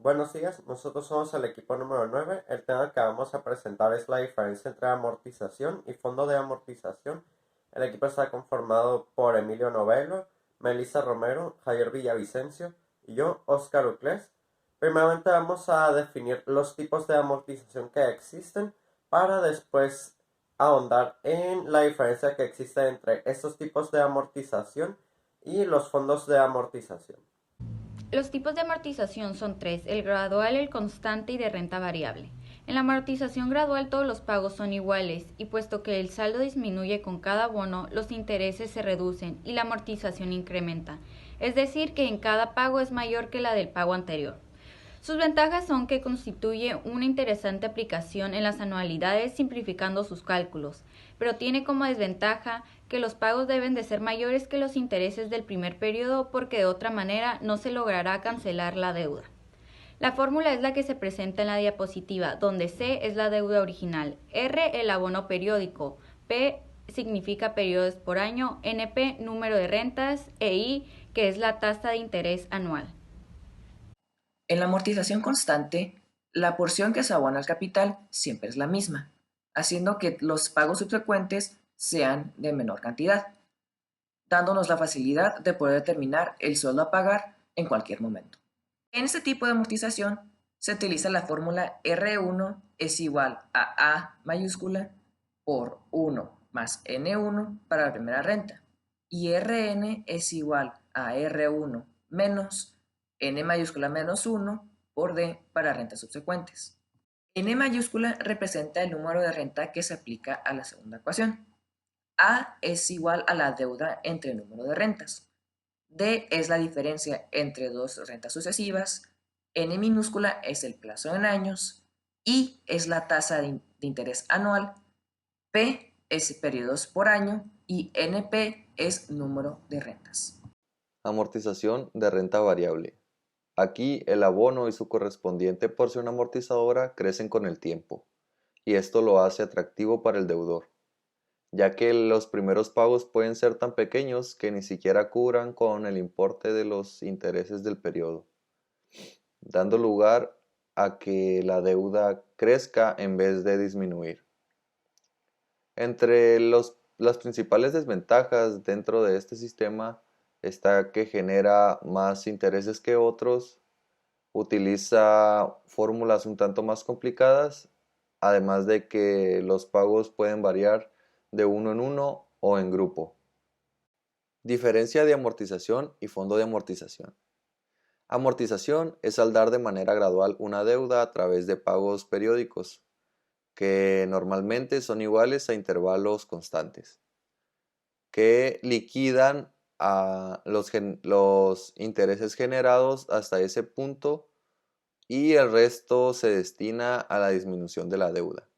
Buenos días, nosotros somos el equipo número 9. El tema que vamos a presentar es la diferencia entre amortización y fondo de amortización. El equipo está conformado por Emilio Novello, Melissa Romero, Javier Villavicencio y yo, Óscar Uclés. Primeramente vamos a definir los tipos de amortización que existen para después ahondar en la diferencia que existe entre estos tipos de amortización y los fondos de amortización. Los tipos de amortización son tres: el gradual, el constante y de renta variable. En la amortización gradual todos los pagos son iguales y puesto que el saldo disminuye con cada bono, los intereses se reducen y la amortización incrementa, es decir, que en cada pago es mayor que la del pago anterior. Sus ventajas son que constituye una interesante aplicación en las anualidades simplificando sus cálculos, pero tiene como desventaja que los pagos deben de ser mayores que los intereses del primer periodo porque de otra manera no se logrará cancelar la deuda. La fórmula es la que se presenta en la diapositiva, donde C es la deuda original, R el abono periódico, P significa periodos por año, NP número de rentas e I que es la tasa de interés anual. En la amortización constante, la porción que se abona al capital siempre es la misma, haciendo que los pagos subsecuentes sean de menor cantidad, dándonos la facilidad de poder determinar el sueldo a pagar en cualquier momento. En este tipo de amortización se utiliza la fórmula R1 es igual a A mayúscula por 1 más N1 para la primera renta y Rn es igual a R1 menos N mayúscula menos 1 por D para rentas subsecuentes. N mayúscula representa el número de renta que se aplica a la segunda ecuación. A es igual a la deuda entre el número de rentas. D es la diferencia entre dos rentas sucesivas. N minúscula es el plazo en años. I es la tasa de interés anual. P es periodos por año y NP es número de rentas. Amortización de renta variable. Aquí el abono y su correspondiente porción amortizadora crecen con el tiempo, y esto lo hace atractivo para el deudor, ya que los primeros pagos pueden ser tan pequeños que ni siquiera cubran con el importe de los intereses del periodo, dando lugar a que la deuda crezca en vez de disminuir. Entre las principales desventajas dentro de este sistema está que genera más intereses que otros, utiliza fórmulas un tanto más complicadas, además de que los pagos pueden variar de uno en uno o en grupo. Diferencia de amortización y fondo de amortización. Amortización es saldar de manera gradual una deuda a través de pagos periódicos, que normalmente son iguales a intervalos constantes, que liquidan a los intereses generados hasta ese punto y el resto se destina a la disminución de la deuda.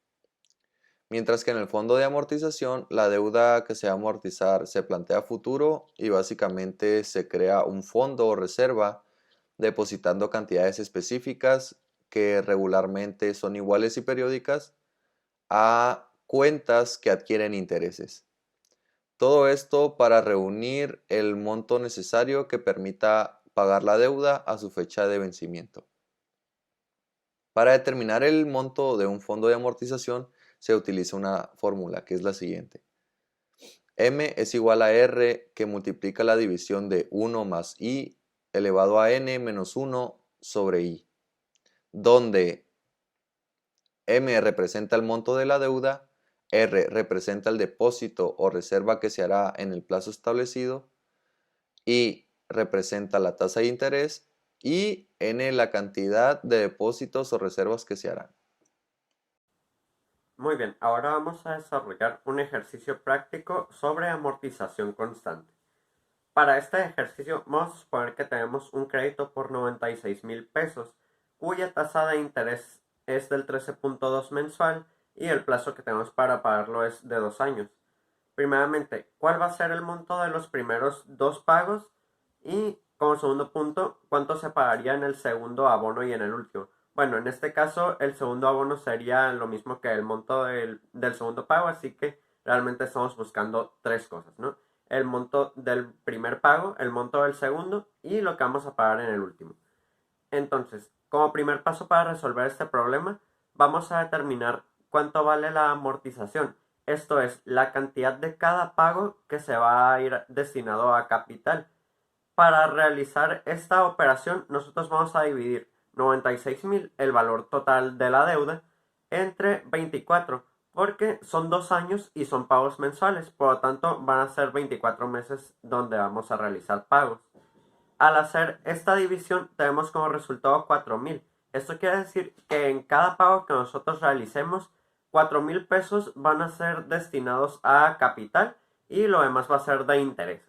Mientras que en el fondo de amortización, la deuda que se va a amortizar se plantea a futuro y básicamente se crea un fondo o reserva depositando cantidades específicas que regularmente son iguales y periódicas a cuentas que adquieren intereses. Todo esto para reunir el monto necesario que permita pagar la deuda a su fecha de vencimiento. Para determinar el monto de un fondo de amortización se utiliza una fórmula que es la siguiente. M es igual a R que multiplica la división de 1 más I elevado a N menos 1 sobre I, donde M representa el monto de la deuda, R representa el depósito o reserva que se hará en el plazo establecido, I representa la tasa de interés y N la cantidad de depósitos o reservas que se harán. Muy bien, ahora vamos a desarrollar un ejercicio práctico sobre amortización constante. Para este ejercicio vamos a suponer que tenemos un crédito por 96,000 pesos, cuya tasa de interés es del 13,2 mensual y el plazo que tenemos para pagarlo es de 2 años. Primeramente, ¿cuál va a ser el monto de los primeros dos pagos? Y como segundo punto, ¿cuánto se pagaría en el segundo abono y en el último? Bueno, en este caso el segundo abono sería lo mismo que el monto del segundo pago, así que realmente estamos buscando tres cosas, ¿no? El monto del primer pago, el monto del segundo y lo que vamos a pagar en el último. Entonces, como primer paso para resolver este problema, vamos a determinar cuánto vale la amortización. Esto es, la cantidad de cada pago que se va a ir destinado a capital. Para realizar esta operación, nosotros vamos a dividir 96.000, el valor total de la deuda, entre 24, porque son 2 años y son pagos mensuales, por lo tanto van a ser 24 meses donde vamos a realizar pagos. Al hacer esta división tenemos como resultado 4.000. Esto quiere decir que en cada pago que nosotros realicemos, 4.000 pesos van a ser destinados a capital y lo demás va a ser de intereses.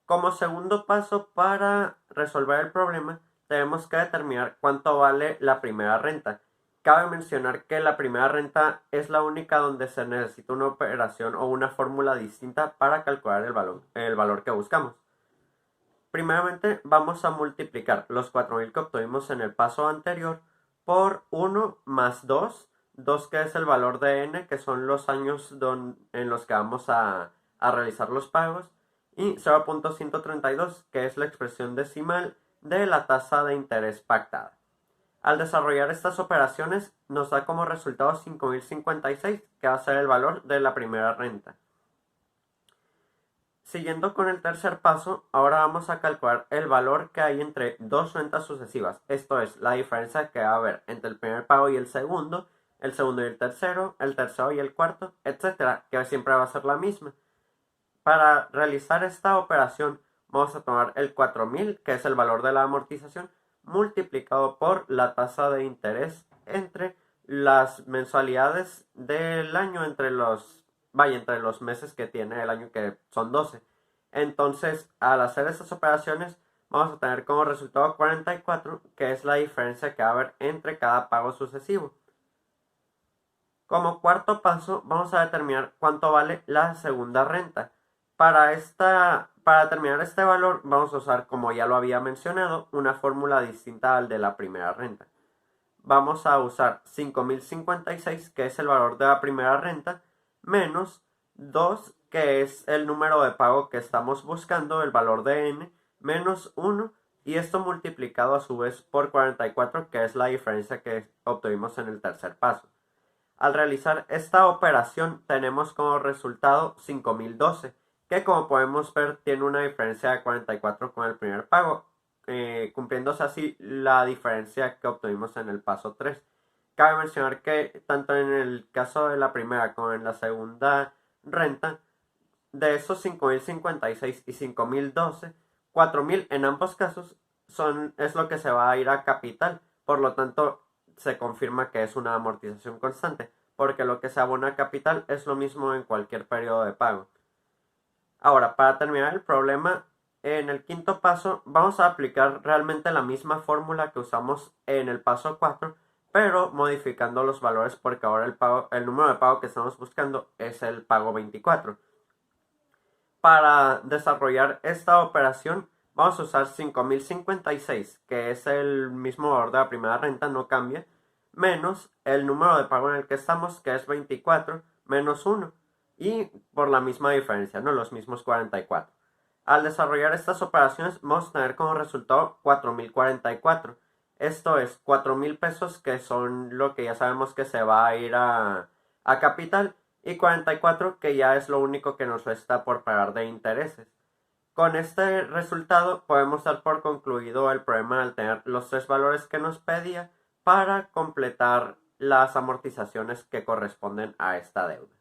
Como segundo paso para resolver el problema, tenemos que determinar cuánto vale la primera renta. Cabe mencionar que la primera renta es la única donde se necesita una operación o una fórmula distinta para calcular el valor que buscamos. Primeramente vamos a multiplicar los 4.000 que obtuvimos en el paso anterior por 1 más 2, 2 que es el valor de n, que son los años en los que vamos a realizar los pagos, y 0.132, que es la expresión decimal de la tasa de interés pactada. Al desarrollar estas operaciones nos da como resultado 5.056, que va a ser el valor de la primera renta. Siguiendo con el tercer paso, ahora vamos a calcular el valor que hay entre dos rentas sucesivas. Esto es, la diferencia que va a haber entre el primer pago y el segundo y el tercero y el cuarto, etc., que siempre va a ser la misma. Para realizar esta operación vamos a tomar el 4.000, que es el valor de la amortización, multiplicado por la tasa de interés entre las mensualidades del año, entre los meses que tiene el año, que son 12. Entonces, al hacer estas operaciones, vamos a tener como resultado 44, que es la diferencia que va a haber entre cada pago sucesivo. Como cuarto paso, vamos a determinar cuánto vale la segunda renta. Para determinar este valor, vamos a usar, como ya lo había mencionado, una fórmula distinta al de la primera renta. Vamos a usar 5.056, que es el valor de la primera renta, menos 2, que es el número de pago que estamos buscando, el valor de n, menos 1, y esto multiplicado a su vez por 44, que es la diferencia que obtuvimos en el tercer paso. Al realizar esta operación tenemos como resultado 5.012, que como podemos ver tiene una diferencia de 44 con el primer pago, cumpliéndose así la diferencia que obtuvimos en el paso 3. Cabe mencionar que tanto en el caso de la primera como en la segunda renta, de esos 5.056 y 5.012, 4.000 en ambos casos es lo que se va a ir a capital. Por lo tanto, se confirma que es una amortización constante, porque lo que se abona a capital es lo mismo en cualquier periodo de pago. Ahora, para terminar el problema, en el quinto paso vamos a aplicar realmente la misma fórmula que usamos en el paso 4, pero modificando los valores, porque ahora el número de pago que estamos buscando es el pago 24. Para desarrollar esta operación vamos a usar 5.056, que es el mismo valor de la primera renta, no cambia, menos el número de pago en el que estamos, que es 24, menos 1, y por la misma diferencia, ¿no? Los mismos 44. Al desarrollar estas operaciones vamos a tener como resultado 4.044. Esto es 4.000 pesos, que son lo que ya sabemos que se va a ir a capital, y 44, que ya es lo único que nos resta por pagar de intereses. Con este resultado podemos dar por concluido el problema al tener los tres valores que nos pedía para completar las amortizaciones que corresponden a esta deuda.